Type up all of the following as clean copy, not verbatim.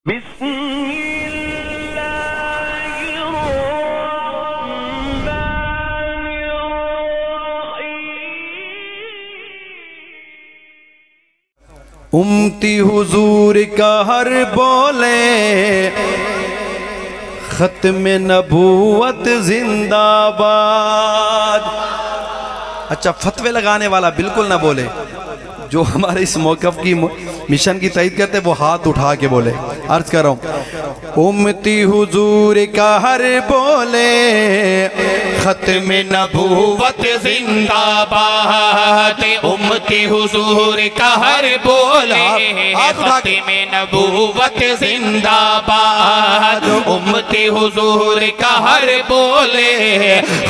بسم اللہ الرحمن الرحیم۔ امتی حضور کا ہر بولے ختم نبوت زندہ باد۔ اچھا، فتوے لگانے والا بالکل نہ بولے، جو ہمارے اس موقف کی مشن کی تائید کرتے وہ ہاتھ اٹھا کے بولے۔ عرض کر رہا ہوں، امتی حضور کا ہر بولے ختم نبوت زندہ باد، امتی حضور کا ہر بولے ختم نبوت زندہ باد، امتی حضور کا ہر بولے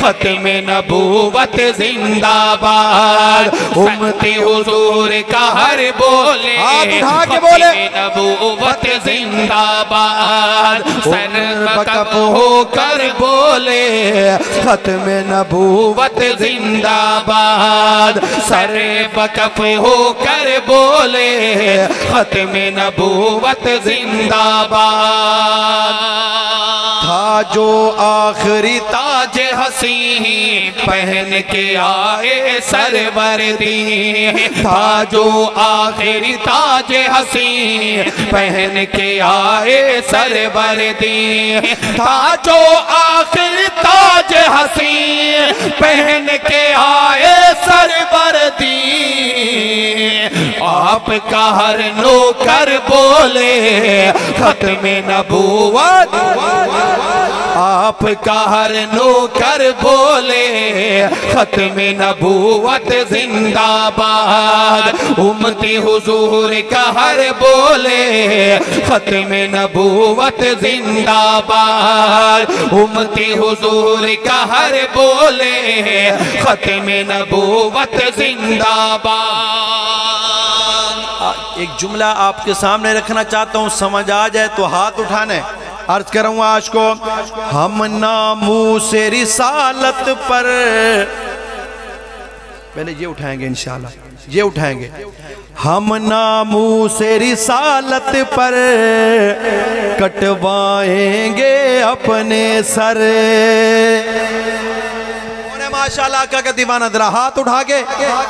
ختم نبوت زندہ باد، امتی حضور کا ہر بولے ختم نبوت زندہ باد، سر بکف ہو کر بولے ختم نبوت زندہ باد، سر بکف ہو کر بولے ختم نبوت زندہ باد۔ تھا جو آخری تاج حسین پہن کے آئے سروردی، تھا جو آخری تاج حسین پہن کے آئے سروردی، تھا جو آخری تاج حسین پہن کے آئے سروردی، آپ کا ہر نوکر بولے ختم نبوت، آپ کا ہر نوکر بولے ختم نبوت زندہ باد، امتی حضور کا ہر بولے ختم نبوت زندہ باد، امتی حضور کا ہر بولے ختم نبوت زندہ باد۔ ایک جملہ آپ کے سامنے رکھنا چاہتا ہوں، سمجھ آ جائے تو ہاتھ اٹھانے۔ عرض کروں آج کو، ہم ناموس رسالت پر، پہلے یہ اٹھائیں گے انشاءاللہ، یہ اٹھائیں گے، ہم ناموس رسالت پر کٹوائیں گے اپنے سر۔ ماشاءاللہ آقا کا دیوانہ ذرا ہاتھ اٹھا کے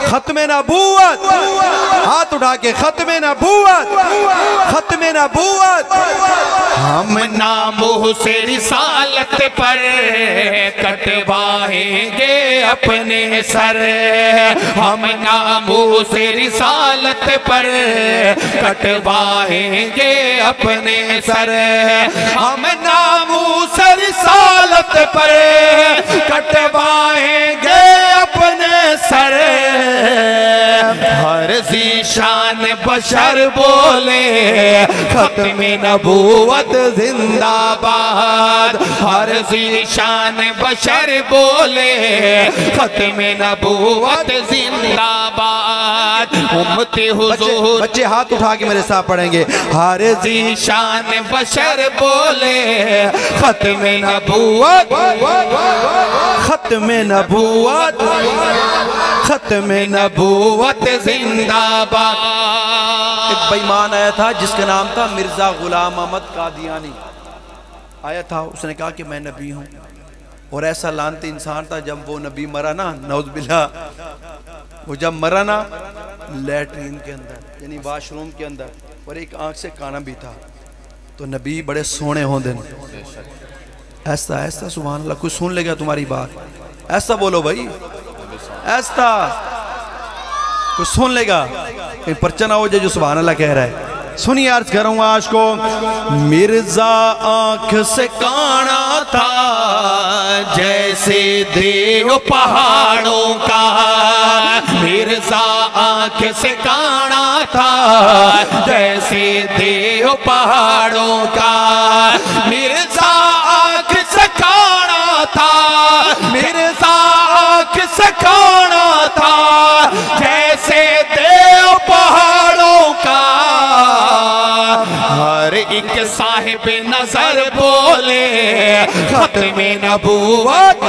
ختم نبوت، ہاتھ اٹھا کے ختم نبوت، ختم نبوت۔ ہم ناموس رسالت پر کٹوائیں گے اپنے سر، ہم ناموس رسالت پر کٹوائیں گے اپنے سر، ہم ناموس رسالت پر کٹوائیں گے اپنے سر، ہر ذیشان بشر بولے ختم نبوت زندہ باد، ہر ذیشان بشر بولے ختم نبوت زندہ باد، امتی حضور۔ بچے ہاتھ اٹھا کے میرے ساتھ پڑھیں گے، ہر ذیشان بشر بولے ختم نبوت، ختم نبوت، ختم نبوت زندہ باد۔ ایک بیمان آیا تھا جس کا نام تھا مرزا غلام احمد قادیانی، آیا تھا، اس نے کہا کہ میں نبی ہوں، اور ایسا لعنتی انسان تھا، جب وہ نبی مرا نا، نعوذ باللہ، وہ جب مرا نا لیٹرین کے اندر یعنی واش روم کے اندر، اور ایک آنکھ سے کانا بھی تھا، تو نبی بڑے سونے ہوں دن، ایسا ایسا سبحان اللہ، کوئی سن لے گا تمہاری بات، ایسا بولو بھائی، ایسا کوئی سن لے گا، کہیں پرچہ نہ ہو جائے جو سبحان اللہ کہہ رہا ہے۔ سنیے عرض کروں آج کو، مرزا آنکھ سے کانا تھا جیسے دیو پہاڑوں کا، مرزا آنکھ سے کانا تھا جیسے دیو پہاڑوں کا، مرزا آنکھ سے کانا تھا، مرزا آنکھ سے کانا تھا جیسے دیو پہاڑوں کا، ہر ایک صاحب نظر بولے ختم نبوت،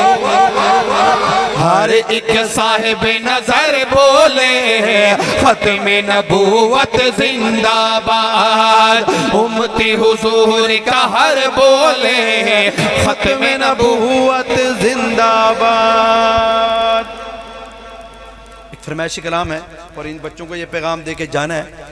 ہر ایک صاحب نظر بولے ختم نبوت زندہ باد، امتی حضور کا ہر بولے ختم نبوت زندہ باد۔ ایک فرمائشی کلام ہے اور ان بچوں کو یہ پیغام دے کے جانا ہے